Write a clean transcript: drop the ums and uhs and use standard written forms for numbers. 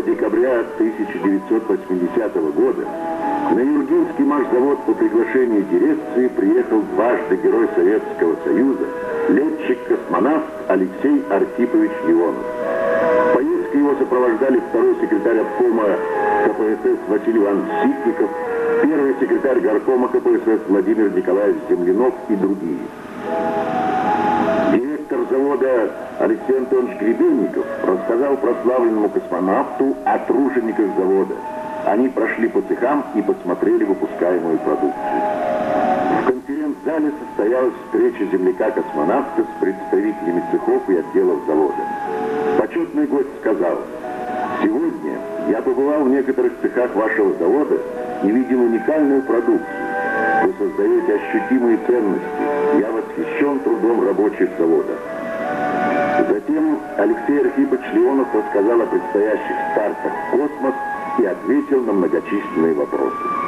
декабря 1980 года на Юргинский машзавод по приглашению дирекции приехал дважды Герой Советского Союза, летчик-космонавт Алексей Архипович Леонов. В поездке его сопровождали второй секретарь обкома КПСС Василий Иванович Ситников, первый секретарь горкома КПСС Владимир Николаевич Землянов и другие. Директор завода Алексей Антонович Гребенников рассказал прославленному космонавту о тружениках завода. Они прошли по цехам и посмотрели выпускаемую продукцию. В конференц-зале состоялась встреча земляка-космонавта с представителями цехов и отделов завода. Почетный гость сказал: «Сегодня я побывал в некоторых цехах вашего завода и видел уникальную продукцию. Вы создаете ощутимые ценности. Я восхищен трудом рабочих завода». Затем Алексей Архипович Леонов рассказал о предстоящих стартах в космос и ответил на многочисленные вопросы.